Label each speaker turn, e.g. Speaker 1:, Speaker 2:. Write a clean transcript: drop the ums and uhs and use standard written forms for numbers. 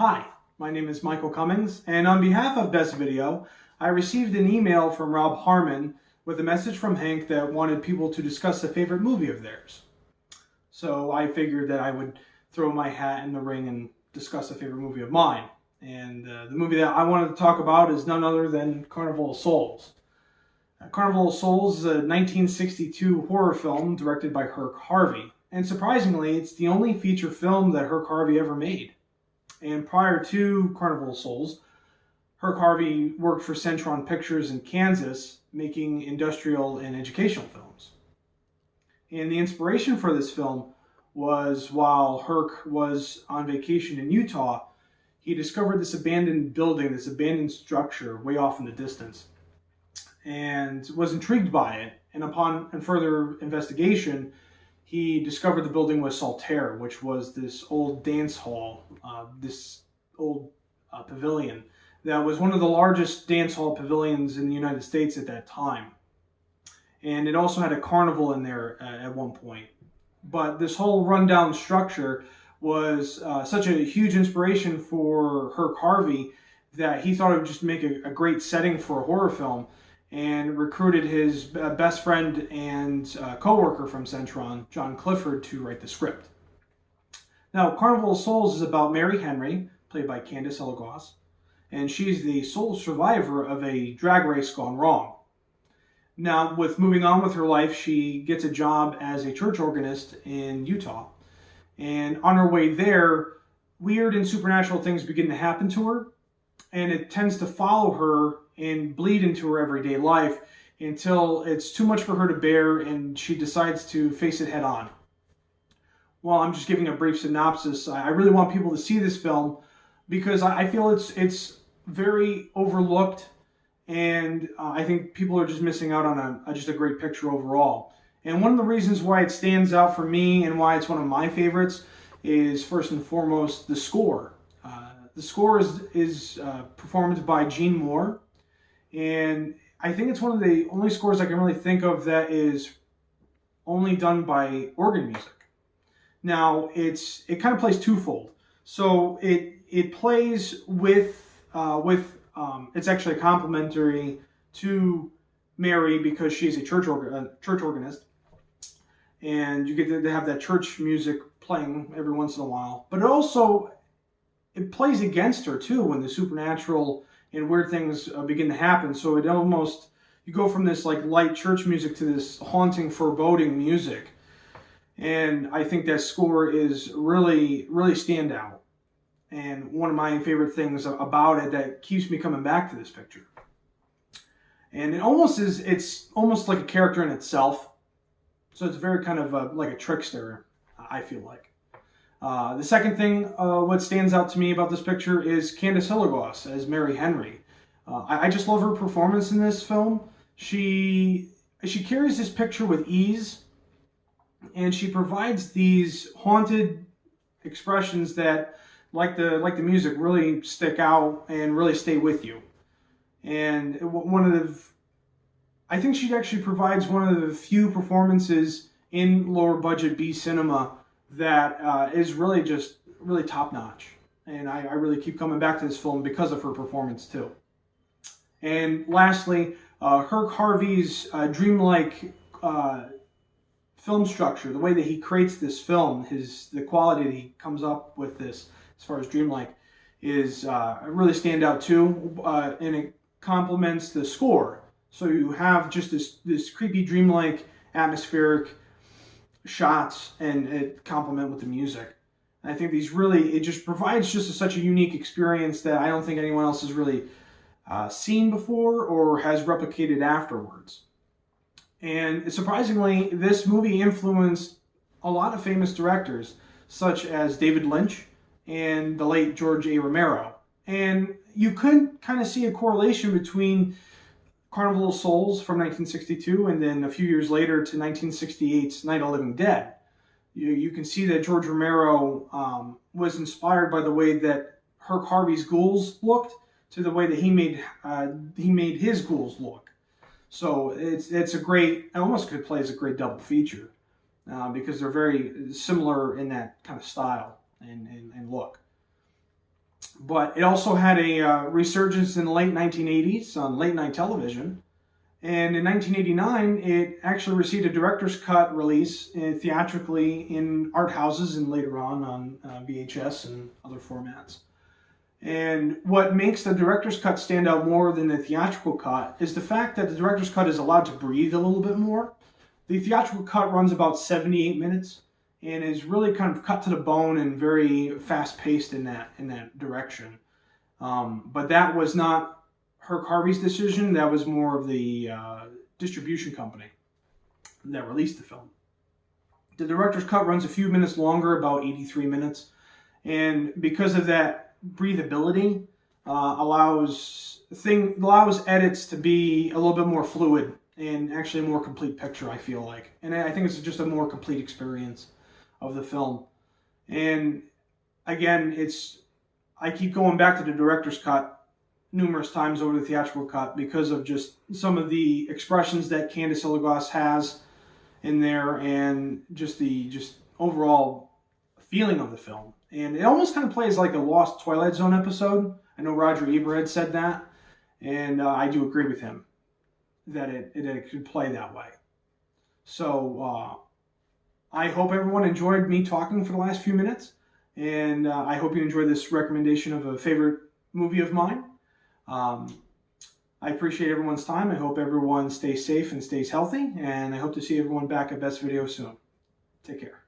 Speaker 1: Hi, my name is Michael Cummings, and on behalf of Best Video, I received an email from Rob Harmon with a message from Hank that wanted people to discuss a favorite movie of theirs. So I figured that I would throw my hat in the ring and discuss a favorite movie of mine. And the movie that I wanted to talk about is none other than Carnival of Souls. Carnival of Souls is a 1962 horror film directed by Herk Harvey. And surprisingly, it's the only feature film that Herk Harvey ever made. And prior to Carnival of Souls, Herk Harvey worked for Centron Pictures in Kansas, making industrial and educational films. And the inspiration for this film was while Herk was on vacation in Utah, he discovered this abandoned building, this abandoned structure way off in the distance, and was intrigued by it. And upon further investigation, he discovered the building was Saltaire, which was this old dance hall, this old pavilion that was one of the largest dance hall pavilions in the United States at that time. And it also had a carnival in there at one point. But this whole rundown structure was such a huge inspiration for Herk Harvey that he thought it would just make a great setting for a horror film, and recruited his best friend and co-worker from Centron, John Clifford, to write the script. Now, Carnival of Souls is about Mary Henry, played by Candice Elagos, and she's the sole survivor of a drag race gone wrong. Now, with moving on with her life, she gets a job as a church organist in Utah. And on her way there, weird and supernatural things begin to happen to her, and it tends to follow her and bleed into her everyday life until it's too much for her to bear and she decides to face it head on. Well, I'm just giving a brief synopsis. I really want people to see this film because I feel it's very overlooked, and I think people are just missing out on just a great picture overall. And one of the reasons why it stands out for me and why it's one of my favorites is first and foremost the score. The score is performed by Gene Moore, and I think it's one of the only scores I can really think of that is only done by organ music. Now, it kind of plays twofold. So it plays with it's actually complementary to Mary because she's a church organist, and you get to have that church music playing every once in a while. But it plays against her too when the supernatural and weird things begin to happen. So you go from this like light church music to this haunting, foreboding music. And I think that score is really, really standout. And one of my favorite things about it that keeps me coming back to this picture. And it's almost like a character in itself. So it's very kind of like a trickster, I feel like. The second thing, what stands out to me about this picture is Candice Elagos as Mary Henry. I just love her performance in this film. She carries this picture with ease, and she provides these haunted expressions that, like the music, really stick out and really stay with you. And I think she actually provides one of the few performances in lower budget B cinema that is really top notch. And I really keep coming back to this film because of her performance too. And lastly, Herk Harvey's dreamlike film structure, the way that he creates this film, the quality that he comes up with this as far as dreamlike is really stand out too, and it complements the score. So you have just this creepy dreamlike atmospheric shots, and it complement with the music. And I think it just provides such a unique experience that I don't think anyone else has really seen before or has replicated afterwards. And surprisingly, this movie influenced a lot of famous directors, such as David Lynch and the late George A. Romero. And you could kind of see a correlation between Carnival of Souls from 1962 and then a few years later to 1968's Night of the Living Dead. You can see that George Romero was inspired by the way that Herk Harvey's ghouls looked to the way that he made his ghouls look. So it's a great, I almost could play as a great double feature because they're very similar in that kind of style and look. But it also had a resurgence in the late 1980s on late night television. And in 1989, it actually received a director's cut release theatrically in art houses and later on VHS and other formats. And what makes the director's cut stand out more than the theatrical cut is the fact that the director's cut is allowed to breathe a little bit more. The theatrical cut runs about 78 minutes and is really kind of cut to the bone and very fast-paced in that direction. But that was not Herk Harvey's decision. That was more of the distribution company that released the film. The director's cut runs a few minutes longer, about 83 minutes. And because of that breathability, allows edits to be a little bit more fluid and actually a more complete picture, I feel like. And I think it's just a more complete experience of the film. And again, I keep going back to the director's cut numerous times over the theatrical cut because of just some of the expressions that Candice Illegos has in there and just the overall feeling of the film. And it almost kind of plays like a Lost Twilight Zone episode. I know Roger Ebert had said that, and I do agree with him that it could play that way. So I hope everyone enjoyed me talking for the last few minutes, and I hope you enjoyed this recommendation of a favorite movie of mine. I appreciate everyone's time. I hope everyone stays safe and stays healthy, and I hope to see everyone back at Best Video soon. Take care.